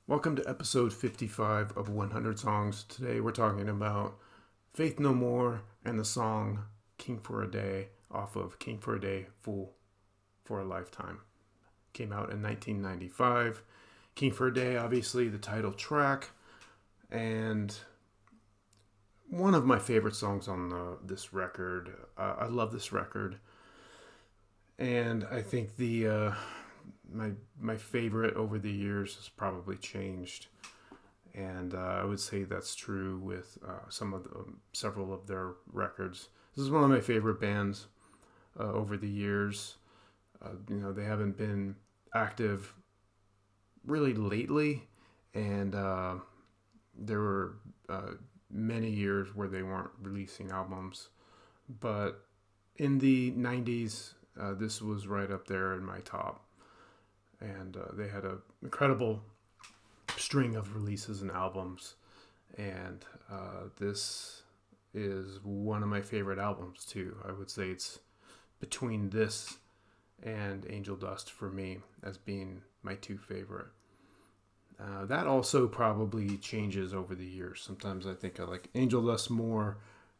Welcome to episode 55 of 100 Songs. Today we're talking about Faith No More and the song King for a Day off of King for a Day, Fool for a Lifetime. Came out in 1995. King for a Day, obviously the title track, and one of my favorite songs on this record. I love this record, and I think the my favorite over the years has probably changed, and I would say that's true with several of their records. This is one of my favorite bands over the years. They haven't been active really lately, and there were many years where they weren't releasing albums. But in the 90s, this was right up there in my top. And they had an incredible string of releases and albums. And this is one of my favorite albums, too. I would say it's between this and Angel Dust for me as being my two favorite. That also probably changes over the years. Sometimes I think I like Angel Dust more,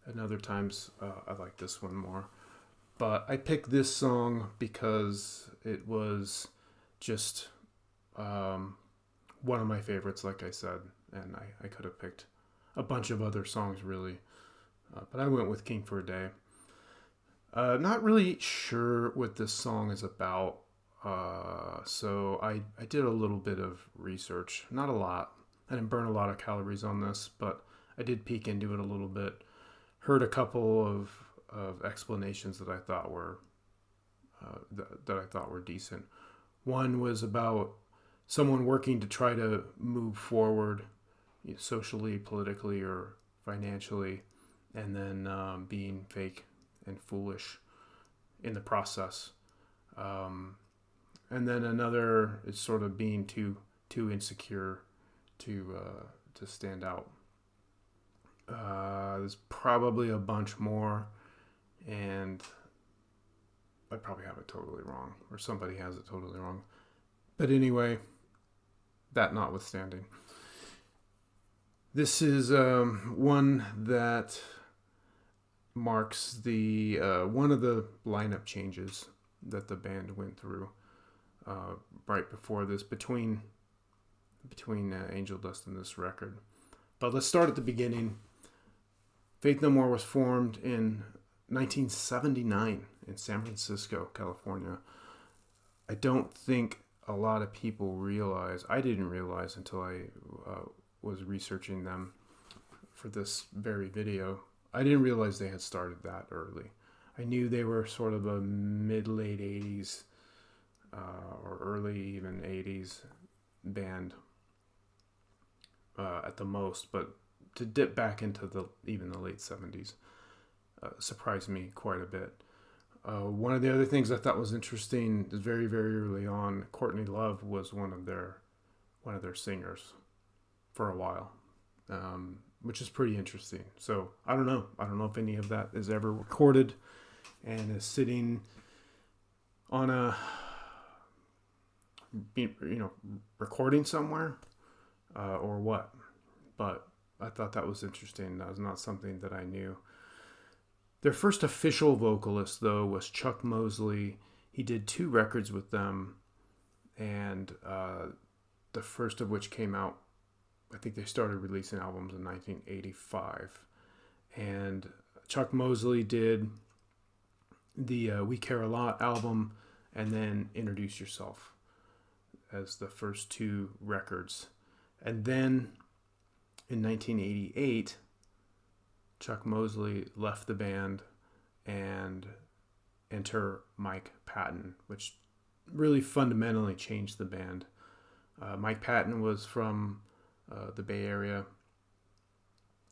and other times I like this one more. But I picked this song because it was just one of my favorites, like I said, and I could have picked a bunch of other songs, really. But I went with King for a Day. Not really sure what this song is about. So I did a little bit of research, not a lot. I didn't burn a lot of calories on this, but I did peek into it a little bit. Heard a couple of explanations that I thought were decent. One was about someone working to try to move forward, socially, politically, or financially, and then being fake and foolish in the process. And then another is sort of being too insecure to stand out. There's probably a bunch more, and I probably have it totally wrong, or somebody has it totally wrong. But anyway, that notwithstanding, this is one that marks the one of the lineup changes that the band went through right before this, between Angel Dust and this record. But let's start at the beginning. Faith No More was formed in 1979 in San Francisco, California. I don't think a lot of people realize, I didn't realize until I was researching them for this very video, I didn't realize they had started that early. I knew they were sort of a mid-late 80s or early even 80s band at the most, but to dip back into even the late 70s surprised me quite a bit. One of the other things I thought was interesting is very, very early on, Courtney Love was one of their singers for a while, which is pretty interesting. So I don't know if any of that is ever recorded and is sitting on a recording somewhere or what. But I thought that was interesting. That was not something that I knew. Their first official vocalist, though, was Chuck Mosley. He did 2 records with them, and the first of which came out, I think they started releasing albums in 1985. And Chuck Mosley did the We Care a Lot album, and then Introduce Yourself as the first 2 records. And then in 1988, Chuck Mosley left the band and enter Mike Patton, which really fundamentally changed the band. Mike Patton was from the Bay Area,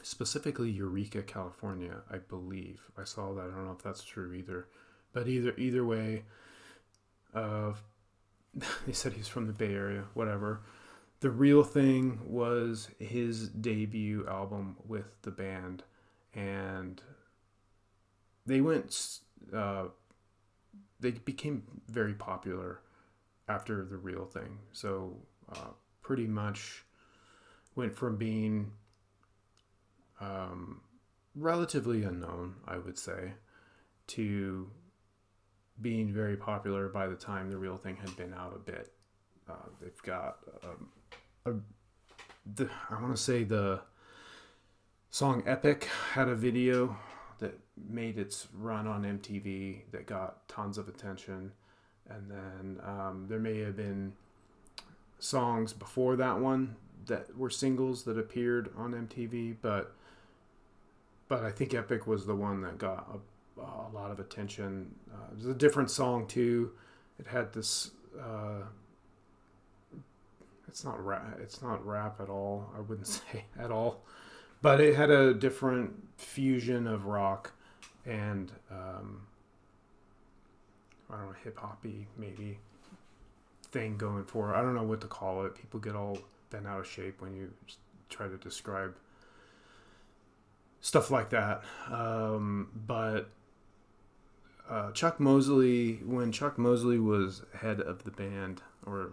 specifically Eureka, California, I believe. I saw that. I don't know if that's true either. But either way, they said he's from the Bay Area, whatever. The Real Thing was his debut album with the band, and they became very popular after The Real Thing. So pretty much went from being relatively unknown, I would say, to being very popular by the time The Real Thing had been out a bit. They've got, I want to say the song Epic had a video that made its run on MTV that got tons of attention. And then there may have been songs before that one that were singles that appeared on MTV, but I think Epic was the one that got a lot of attention. It was a different song too. It had this. It's not rap at all. I wouldn't say at all, but it had a different fusion of rock and I don't know, hip hoppy maybe thing going for it. I don't know what to call it. People get all bent out of shape when you try to describe stuff like that. But Chuck Mosley, when Chuck Mosley was head of the band, or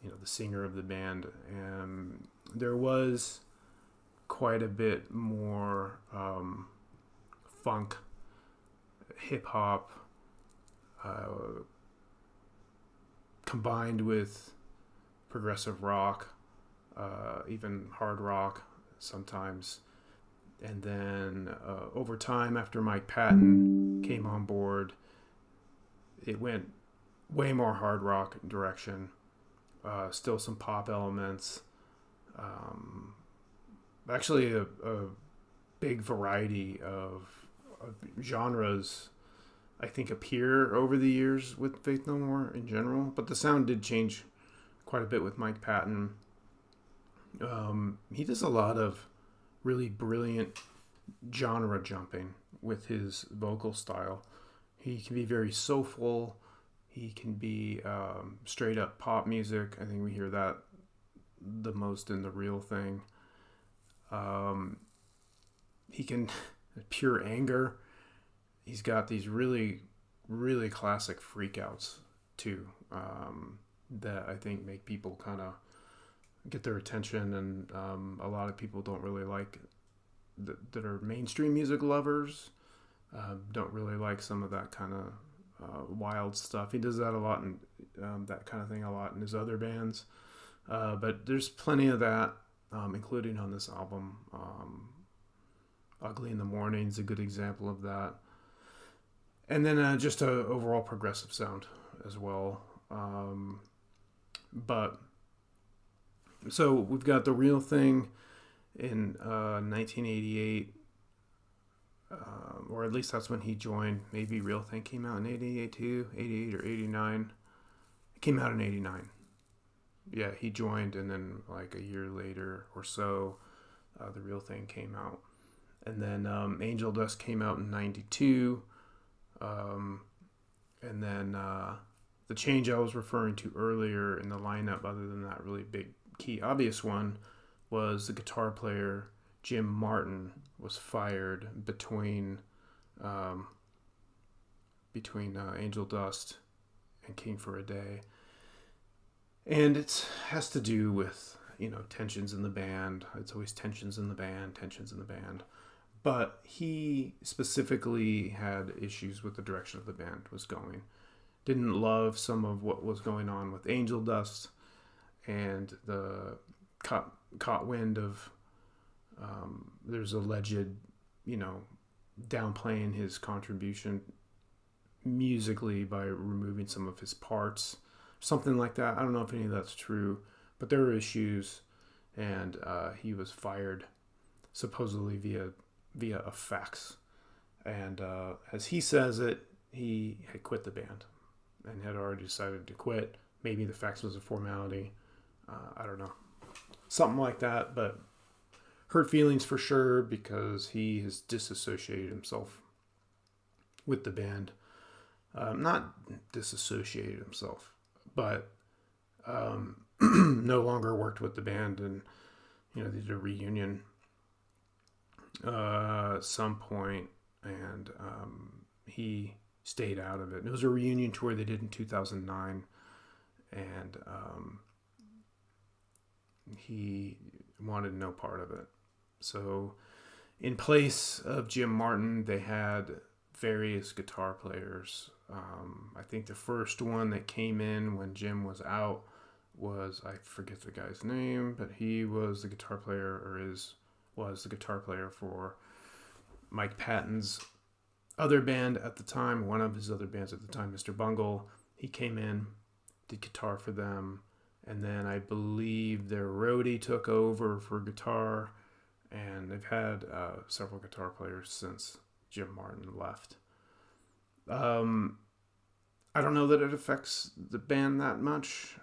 the singer of the band, there was quite a bit more funk, hip hop, combined with progressive rock, even hard rock sometimes. And then over time, after Mike Patton came on board, it went way more hard rock direction. Still some pop elements. Actually, a big variety of genres, I think, appear over the years with Faith No More in general. But the sound did change quite a bit with Mike Patton. He does a lot of really brilliant genre jumping with his vocal style. He can be very soulful. He can be straight up pop music. I think we hear that the most in The Real Thing. He can pure anger. He's got these really, really classic freakouts too, that I think make people kind of get their attention, and a lot of people don't really like that are mainstream music lovers. Don't really like some of that kind of wild stuff. He does that a lot, and that kind of thing a lot in his other bands. But there's plenty of that, including on this album. Ugly in the Morning is a good example of that. And then just a overall progressive sound as well. But so we've got The Real Thing in 1988, or at least that's when he joined. Maybe Real Thing came out in 88 too, 88 or 89. It came out in 89. Yeah, he joined, and then like a year later or so, The Real Thing came out. And then Angel Dust came out in 92. And then the change I was referring to earlier in the lineup, other than that really big, key, obvious one, was the guitar player Jim Martin was fired between Angel Dust and King for a Day. And it has to do with, tensions in the band. It's always tensions in the band. But he specifically had issues with the direction of the band was going. Didn't love some of what was going on with Angel Dust, and the caught wind of there's alleged, downplaying his contribution musically by removing some of his parts, something like that. I don't know if any of that's true, but there were issues, and he was fired supposedly via a fax. And as he says it, he had quit the band and had already decided to quit. Maybe the fax was a formality. I don't know. Something like that, but hurt feelings for sure, because he has disassociated himself with the band. Not disassociated himself, but no longer worked with the band, and they did a reunion at some point, and he stayed out of it. It was a reunion tour they did in 2009, and he wanted no part of it. So in place of Jim Martin, they had various guitar players. I think the first one that came in when Jim was out was, I forget the guy's name, but he was the guitar player, was the guitar player for Mike Patton's other band at the time, one of his other bands at the time, Mr. Bungle. He came in, did guitar for them, and then I believe their roadie took over for guitar, and they've had several guitar players since Jim Martin left. I don't know that it affects the band that much,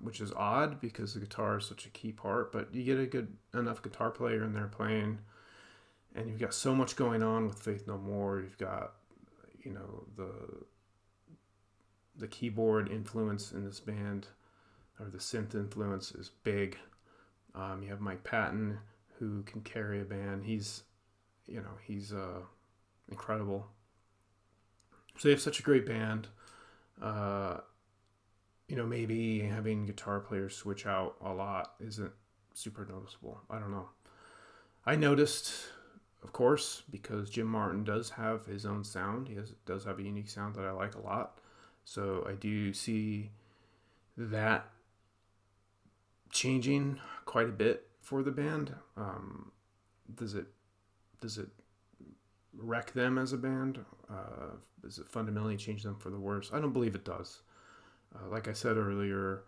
which is odd because the guitar is such a key part, but you get a good enough guitar player in there playing, and you've got so much going on with Faith No More. You've got, the keyboard influence in this band, or the synth influence, is big. You have Mike Patton, who can carry a band. He's incredible. So you have such a great band. Maybe having guitar players switch out a lot isn't super noticeable. I don't know. I noticed, of course, because Jim Martin does have his own sound. He does have a unique sound that I like a lot. So I do see that changing quite a bit for the band. Does it wreck them as a band? Does it fundamentally change them for the worse? I don't believe it does. Like I said earlier,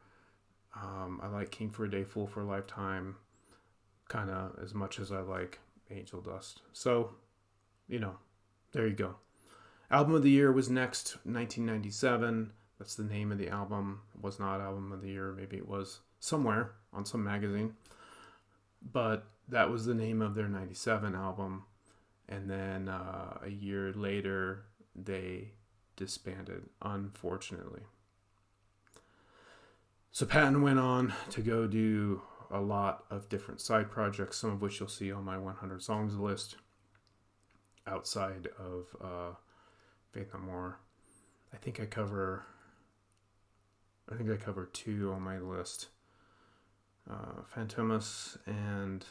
I like King for a Day, Fool for a Lifetime kind of as much as I like Angel Dust. So, there you go. Album of the Year was next, 1997. That's the name of the album. It was not Album of the Year. Maybe it was somewhere on some magazine. But that was the name of their 97 album. And then a year later, they disbanded, unfortunately. So Patton went on to go do a lot of different side projects, some of which you'll see on my 100 songs list outside of Faith No More. I think I cover 2 on my list. Fantomas and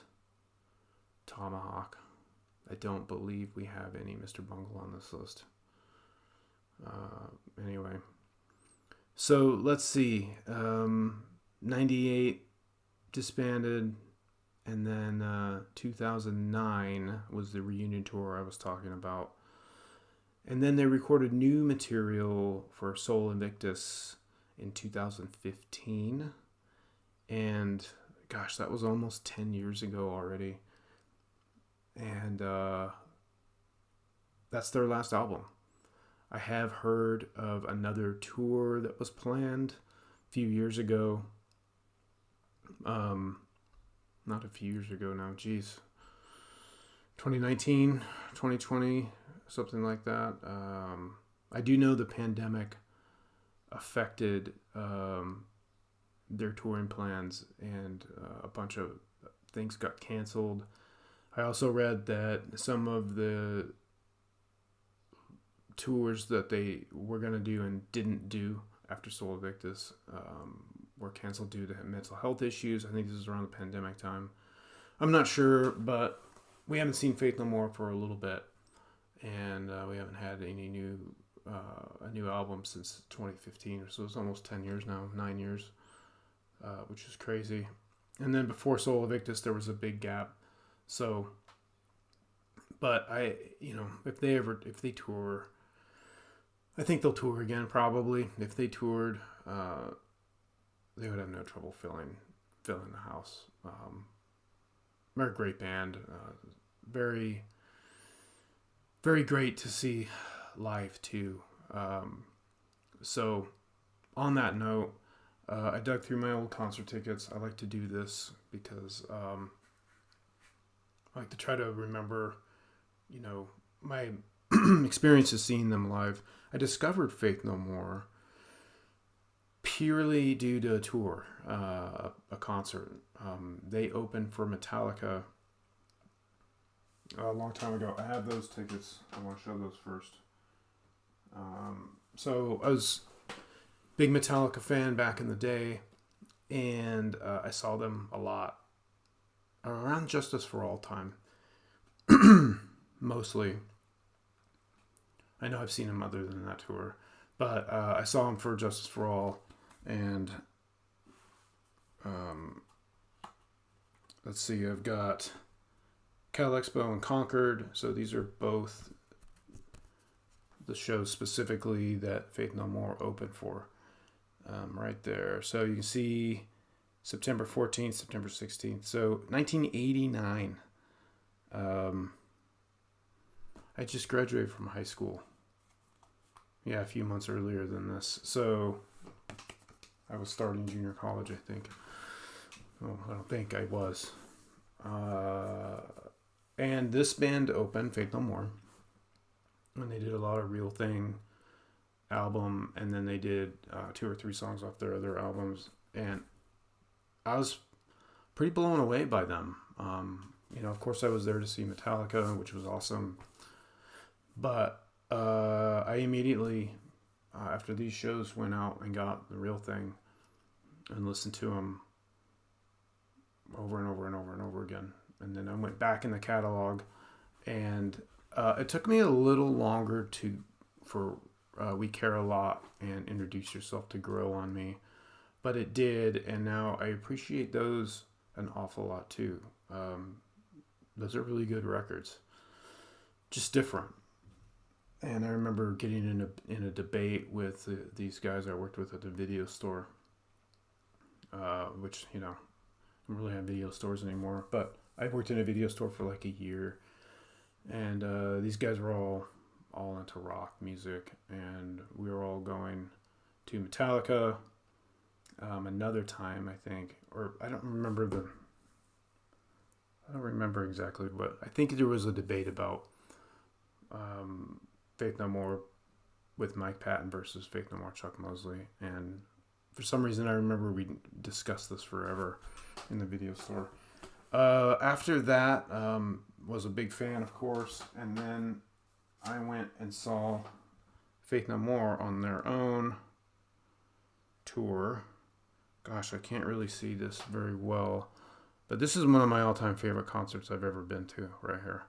Tomahawk. I don't believe we have any Mr. Bungle on this list. Anyway. So let's see. 98 disbanded, and then 2009 was the reunion tour I was talking about. And then they recorded new material for Soul Invictus in 2015. And gosh, that was almost 10 years ago already. And that's their last album. I have heard of another tour that was planned a few years ago. Not a few years ago now, 2019, 2020, something like that. I do know the pandemic affected their touring plans, and a bunch of things got canceled. I also read that some of the tours that they were going to do and didn't do after Soul Invictus were canceled due to mental health issues. I think this is around the pandemic time. I'm not sure, but we haven't seen Faith No More for a little bit, and we haven't had any a new album since 2015, so it's almost 10 years now, 9 years, which is crazy. And then before Soul Invictus, there was a big gap. So, but if they tour, I think they'll tour again probably. If they toured, they would have no trouble filling the house. They're a great band. Very, very great to see live too. So, on that note, I dug through my old concert tickets. I like to do this because I like to try to remember, my experiences seeing them live. I discovered Faith No More purely due to a tour, a concert. They opened for Metallica a long time ago. I have those tickets. I want to show those first. So I was a big Metallica fan back in the day, and I saw them a lot around Justice for All time, mostly. I know I've seen them other than that tour, but I saw them for Justice for All, and let's see, I've got Cal Expo and Concord, so these are both the shows specifically that Faith No More opened for, right there. So you can see September 14th, September 16th. So 1989. I just graduated from high school. Yeah, a few months earlier than this. So I was starting junior college, I think. Well, I don't think I was. And this band opened, Faith No More, and they did a lot of Real Thing album, and then they did 2 or 3 songs off their other albums, and I was pretty blown away by them. Of course I was there to see Metallica, which was awesome, but I immediately, after these shows, went out and got The Real Thing and listened to them over and over and over and over again. And then I went back in the catalog, and it took me a little longer for We Care a Lot and Introduce Yourself to grow on me, but it did, and now I appreciate those an awful lot too. Those are really good records, just different. And I remember getting in a debate with these guys I worked with at the video store, which I don't really have video stores anymore, but I worked in a video store for like a year, and these guys were all into rock music, and we were all going to Metallica another time, I think, or I don't remember exactly, but I think there was a debate about Faith No More with Mike Patton versus Faith No More Chuck Mosley, and for some reason I remember we discussed this forever in the video store. After that, was a big fan, of course, and then I went and saw Faith No More on their own tour. Gosh, I can't really see this very well, but this is one of my all-time favorite concerts I've ever been to, right here.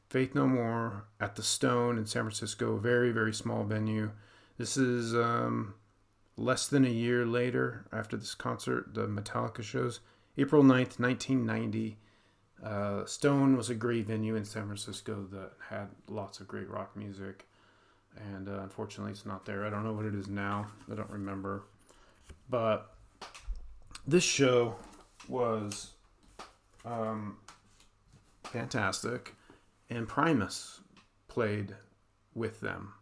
Faith No More at the Stone in San Francisco, very, very small venue. This is less than a year later after this concert, the Metallica shows. April 9th, 1990. Stone was a great venue in San Francisco that had lots of great rock music, and unfortunately it's not there. I don't know what it is now. I don't remember. But this show was fantastic, and Primus played with them.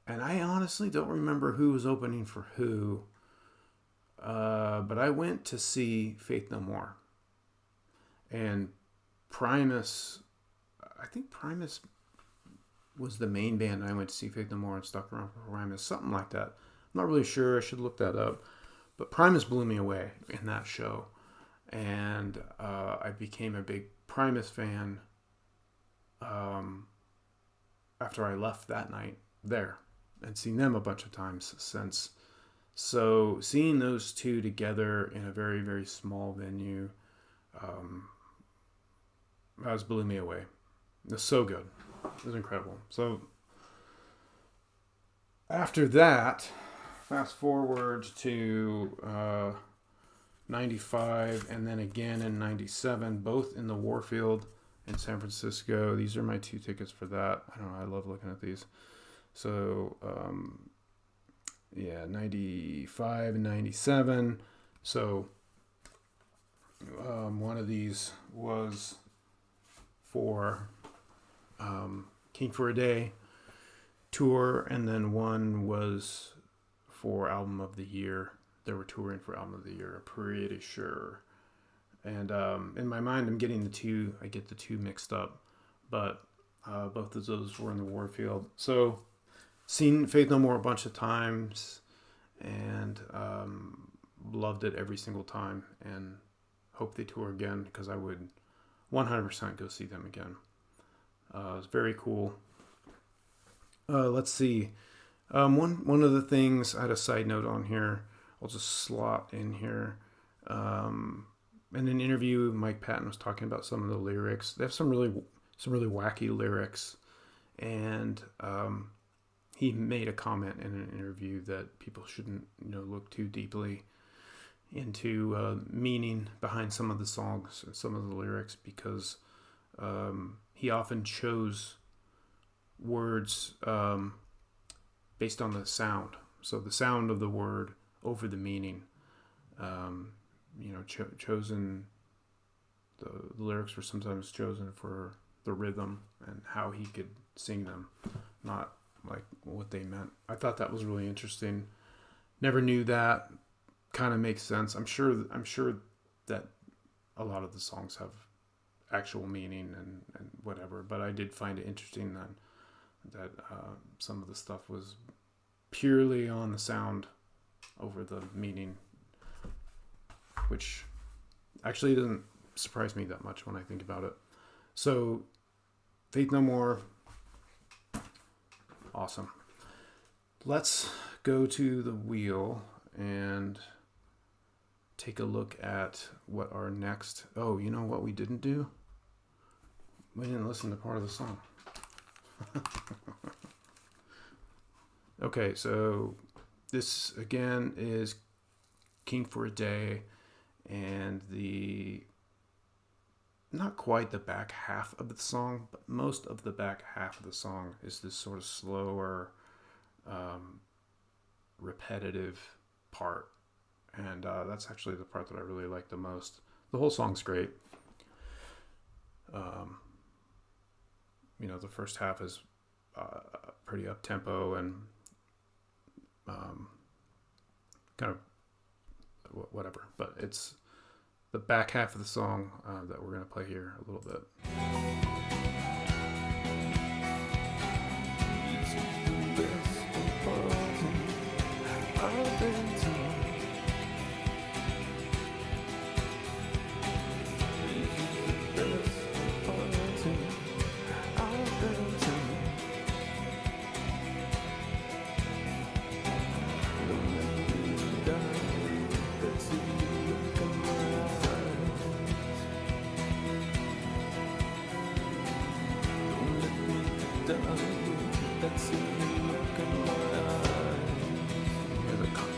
And I honestly don't remember who was opening for who, but I went to see Faith No More. And Primus, I think Primus was the main band. I went to see Faith No More and stuck around for Primus, something like that. I'm not really sure. I should look that up. But Primus blew me away in that show. And I became a big Primus fan after I left that night there, and seen them a bunch of times since. So seeing those two together in a very, very small venue, that blew me away. It was so good. It was incredible. So after that, fast forward to 95, and then again in 97, both in the Warfield in San Francisco. These are my 2 tickets for that. I don't know, I love looking at these. So 95 and 97. So one of these was for King for a Day tour, and then one was for Album of the Year. They were touring for Album of the Year, I'm pretty sure. And in my mind, I get the two mixed up, but both of those were in the Warfield. So seen Faith No More a bunch of times, and loved it every single time, and hope they tour again, because I would 100% go see them again. It's very cool. Let's see. One of the things, I had a side note on here, I'll just slot in here. In an interview, Mike Patton was talking about some of the lyrics. They have some really wacky lyrics, and he made a comment in an interview that people shouldn't look too deeply into meaning behind some of the songs and some of the lyrics, because he often chose words based on the sound. So the sound of the word over the meaning. Chosen. The lyrics were sometimes chosen for the rhythm and how he could sing them, not like what they meant. I thought that was really interesting. Never knew that. Kind of makes sense. I'm sure that a lot of the songs have actual meaning and whatever, but I did find it interesting that some of the stuff was purely on the sound over the meaning, which actually doesn't surprise me that much when I think about it. So, Faith No More, awesome. Let's go to the wheel and take a look at what our next... Oh, you know what we didn't do? We didn't listen to part of the song. Okay, so this again is King for a Day, and not quite the back half of the song, but most of the back half of the song is this sort of slower, repetitive part. And that's actually the part that I really like the most. The whole song's great. The first half is pretty up-tempo and kind of whatever. But it's the back half of the song that we're going to play here a little bit.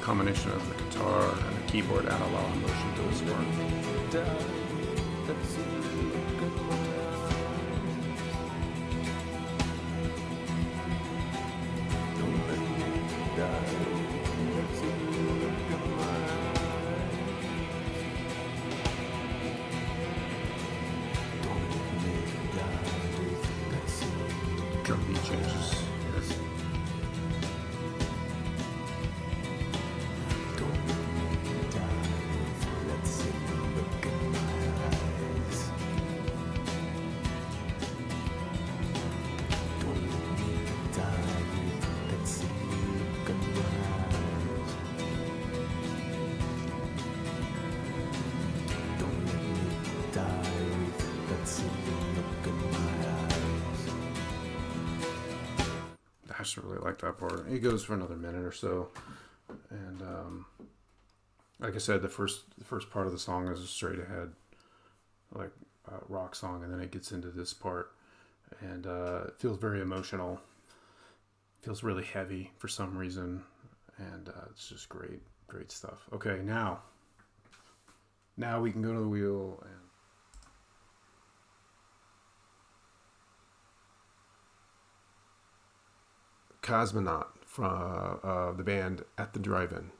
Combination of the guitar and the keyboard add a lot of emotion to this part. Drum beat changes. Yes. I just really like that part. It goes for another minute or so, and like I said, the first part of the song is a straight ahead, like rock song, and then it gets into this part, and it feels very emotional. Feels really heavy for some reason, and it's just great stuff. Okay, now we can go to the wheel and. Cosmonaut from the band At the Drive-In.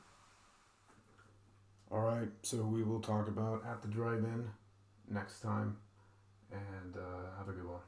All right, so we will talk about At the Drive-In next time, and have a good one.